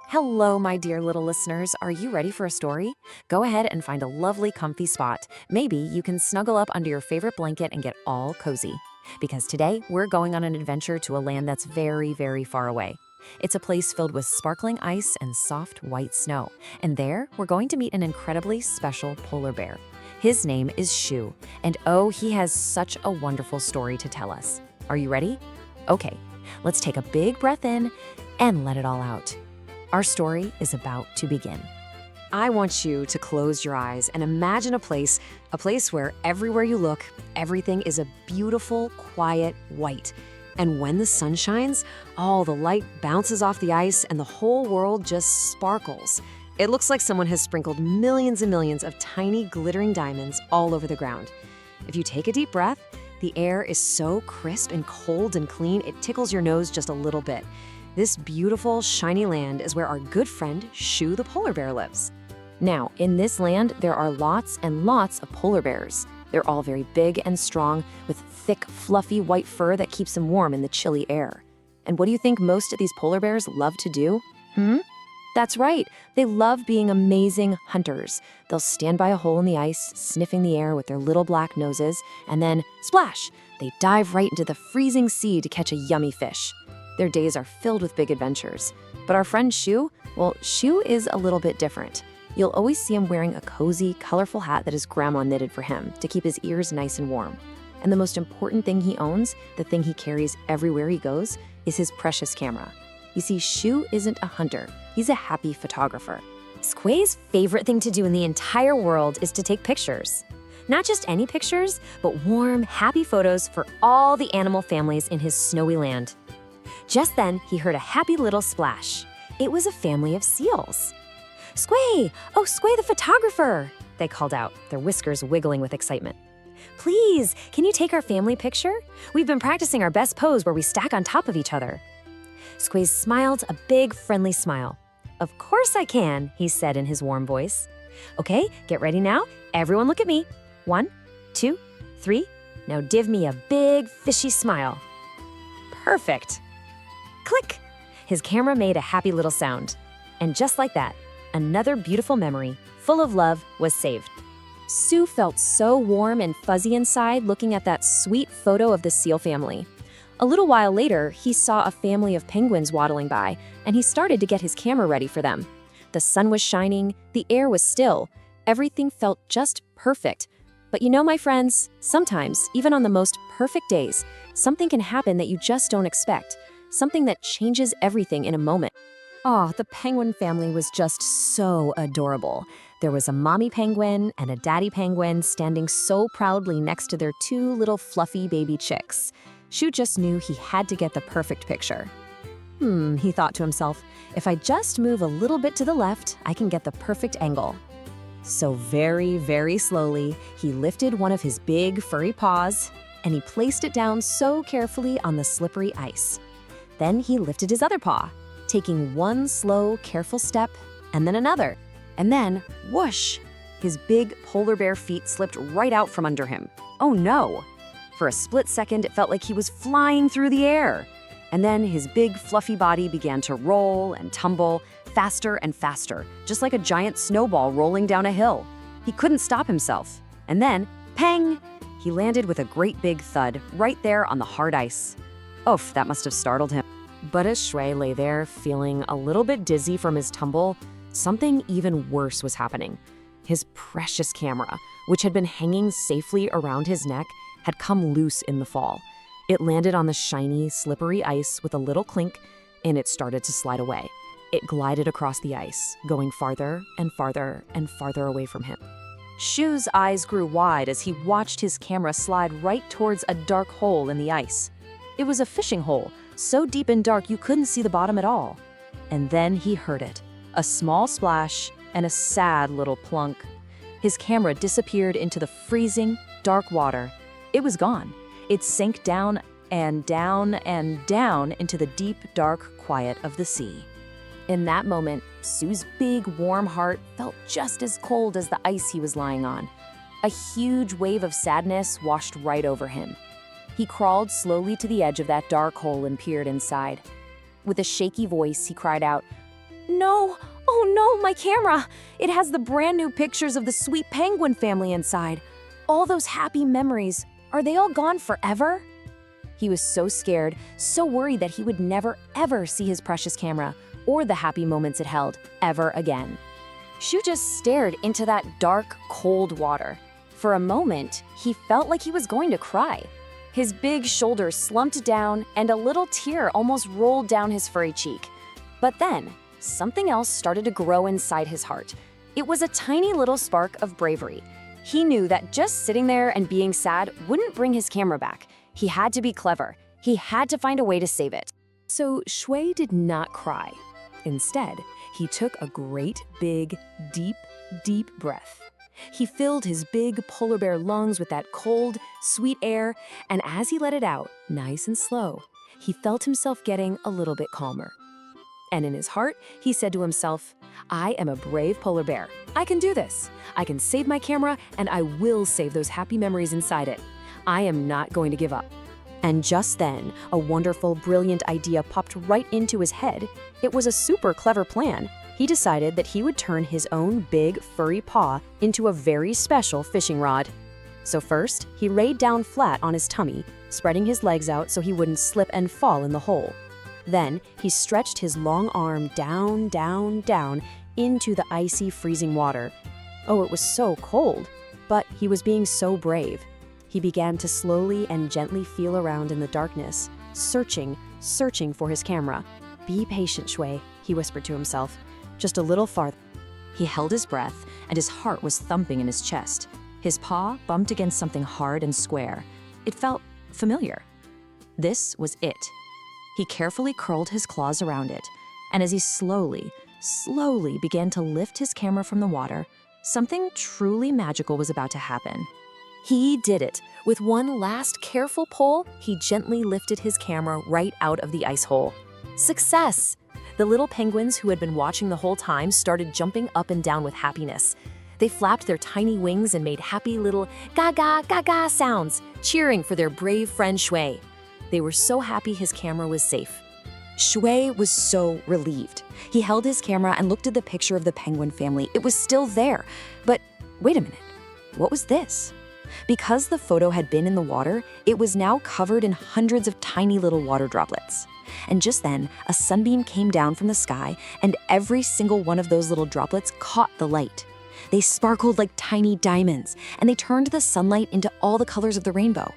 Hello, my dear little listeners. Are you ready for a story? Go ahead and find a lovely, comfy spot. Maybe you can snuggle up under your favorite blanket and get all cozy. Because today, we're going on an adventure to a land that's very, very far away. It's a place filled with sparkling ice and soft white snow. And there, we're going to meet an incredibly special polar bear. His name is Shu, and oh, he has such a wonderful story to tell us. Are you ready? Okay, let's take a big breath in and let it all out. Our story is about to begin. I want you to close your eyes and imagine a place where everywhere you look, everything is a beautiful, quiet white. And when the sun shines, all the light bounces off the ice and the whole world just sparkles. It looks like someone has sprinkled millions and millions of tiny glittering diamonds all over the ground. If you take a deep breath, the air is so crisp and cold and clean, it tickles your nose just a little bit. This beautiful, shiny land is where our good friend, Shu the polar bear, lives. Now, in this land, there are lots and lots of polar bears. They're all very big and strong, with thick, fluffy white fur that keeps them warm in the chilly air. And what do you think most of these polar bears love to do? That's right, they love being amazing hunters. They'll stand by a hole in the ice, sniffing the air with their little black noses, and then, splash, they dive right into the freezing sea to catch a yummy fish. Their days are filled with big adventures. But our friend Shu, Shu is a little bit different. You'll always see him wearing a cozy, colorful hat that his grandma knitted for him to keep his ears nice and warm. And the most important thing he owns, the thing he carries everywhere he goes, is his precious camera. You see, Shu isn't a hunter. He's a happy photographer. Squay's favorite thing to do in the entire world is to take pictures. Not just any pictures, but warm, happy photos for all the animal families in his snowy land. Just then, he heard a happy little splash. It was a family of seals. "Squay! Oh, Squay the photographer!" they called out, their whiskers wiggling with excitement. "Please, can you take our family picture? We've been practicing our best pose where we stack on top of each other." Squay smiled a big, friendly smile. "Of course I can," he said in his warm voice. "Okay, get ready now. Everyone look at me. 1, 2, 3. Now give me a big, fishy smile." Perfect. Click! His camera made a happy little sound. And just like that, another beautiful memory, full of love, was saved. Sue felt so warm and fuzzy inside looking at that sweet photo of the seal family. A little while later, he saw a family of penguins waddling by, and he started to get his camera ready for them. The sun was shining, the air was still, everything felt just perfect. But you know, my friends, sometimes, even on the most perfect days, something can happen that you just don't expect. Something that changes everything in a moment. Oh, the penguin family was just so adorable. There was a mommy penguin and a daddy penguin standing so proudly next to their 2 little fluffy baby chicks. Shu just knew he had to get the perfect picture. He thought to himself, if I just move a little bit to the left, I can get the perfect angle. So very, very slowly, he lifted one of his big, furry paws, and he placed it down so carefully on the slippery ice. Then he lifted his other paw, taking one slow, careful step, and then another. And then, whoosh! His big polar bear feet slipped right out from under him. Oh no! For a split second, it felt like he was flying through the air. And then his big, fluffy body began to roll and tumble, faster and faster, just like a giant snowball rolling down a hill. He couldn't stop himself. And then, pang! He landed with a great big thud right there on the hard ice. Oof, that must have startled him. But as Shui lay there, feeling a little bit dizzy from his tumble, something even worse was happening. His precious camera, which had been hanging safely around his neck, had come loose in the fall. It landed on the shiny, slippery ice with a little clink, and it started to slide away. It glided across the ice, going farther and farther and farther away from him. Shu's eyes grew wide as he watched his camera slide right towards a dark hole in the ice. It was a fishing hole, so deep and dark you couldn't see the bottom at all. And then he heard it, a small splash and a sad little plunk. His camera disappeared into the freezing, dark water. It was gone. It sank down and down and down into the deep, dark quiet of the sea. In that moment, Sue's big, warm heart felt just as cold as the ice he was lying on. A huge wave of sadness washed right over him. He crawled slowly to the edge of that dark hole and peered inside. With a shaky voice, he cried out, No, oh no, my camera! It has the brand new pictures of the sweet penguin family inside. All those happy memories, are they all gone forever? He was so scared, so worried that he would never ever see his precious camera or the happy moments it held ever again. Shu just stared into that dark, cold water. For a moment, he felt like he was going to cry. His big shoulders slumped down and a little tear almost rolled down his furry cheek. But then, something else started to grow inside his heart. It was a tiny little spark of bravery. He knew that just sitting there and being sad wouldn't bring his camera back. He had to be clever. He had to find a way to save it. So Shui did not cry. Instead, he took a great, big, deep breath. He filled his big polar bear lungs with that cold, sweet air, and as he let it out, nice and slow, he felt himself getting a little bit calmer. And in his heart, he said to himself, I am a brave polar bear. I can do this. I can save my camera, and I will save those happy memories inside it. I am not going to give up. And just then, a wonderful, brilliant idea popped right into his head. It was a super clever plan. He decided that he would turn his own big, furry paw into a very special fishing rod. So first, he laid down flat on his tummy, spreading his legs out so he wouldn't slip and fall in the hole. Then, he stretched his long arm down into the icy, freezing water. Oh, it was so cold, but he was being so brave. He began to slowly and gently feel around in the darkness, searching for his camera. Be patient, Shui, he whispered to himself. Just a little farther. He held his breath, and his heart was thumping in his chest. His paw bumped against something hard and square. It felt familiar. This was it. He carefully curled his claws around it, and as he slowly began to lift his camera from the water, something truly magical was about to happen. He did it. With one last careful pull, he gently lifted his camera right out of the ice hole. Success! The little penguins who had been watching the whole time started jumping up and down with happiness. They flapped their tiny wings and made happy little gaga sounds, cheering for their brave friend Shui. They were so happy his camera was safe. Shui was so relieved. He held his camera and looked at the picture of the penguin family. It was still there. But wait a minute, what was this? Because the photo had been in the water, it was now covered in hundreds of tiny little water droplets. And just then, a sunbeam came down from the sky, and every single one of those little droplets caught the light. They sparkled like tiny diamonds, and they turned the sunlight into all the colors of the rainbow.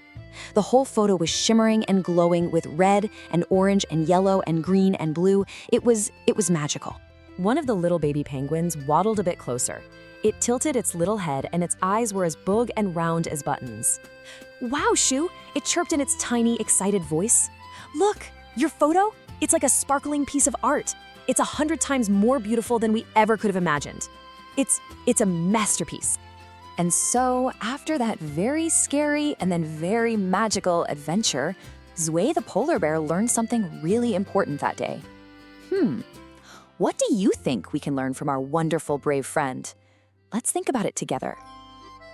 The whole photo was shimmering and glowing with red and orange and yellow and green and blue. It was magical. One of the little baby penguins waddled a bit closer. It tilted its little head, and its eyes were as big and round as buttons. Wow, Shu! It chirped in its tiny, excited voice. Look! Your photo? It's like a sparkling piece of art. It's 100 times more beautiful than we ever could have imagined. It's a masterpiece. And so, after that very scary and then very magical adventure, Zui the polar bear learned something really important that day. What do you think we can learn from our wonderful brave friend? Let's think about it together.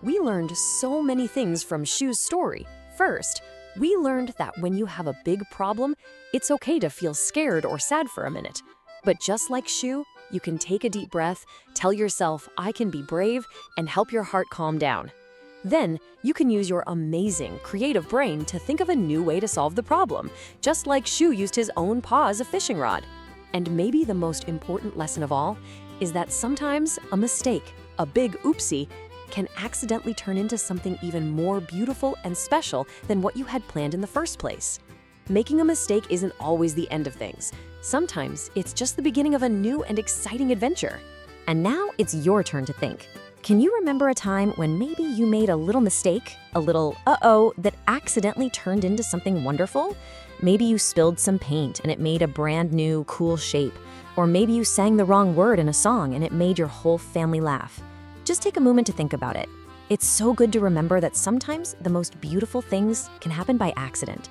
We learned so many things from Shu's story. First, we learned that when you have a big problem, it's okay to feel scared or sad for a minute. But just like Shu, you can take a deep breath, tell yourself, I can be brave, and help your heart calm down. Then, you can use your amazing, creative brain to think of a new way to solve the problem, just like Shu used his own paw as a fishing rod. And maybe the most important lesson of all is that sometimes a mistake, a big oopsie, can accidentally turn into something even more beautiful and special than what you had planned in the first place. Making a mistake isn't always the end of things. Sometimes it's just the beginning of a new and exciting adventure. And now it's your turn to think. Can you remember a time when maybe you made a little mistake, a little uh-oh, that accidentally turned into something wonderful? Maybe you spilled some paint and it made a brand new, cool shape. Or maybe you sang the wrong word in a song and it made your whole family laugh. Just take a moment to think about it. It's so good to remember that sometimes the most beautiful things can happen by accident.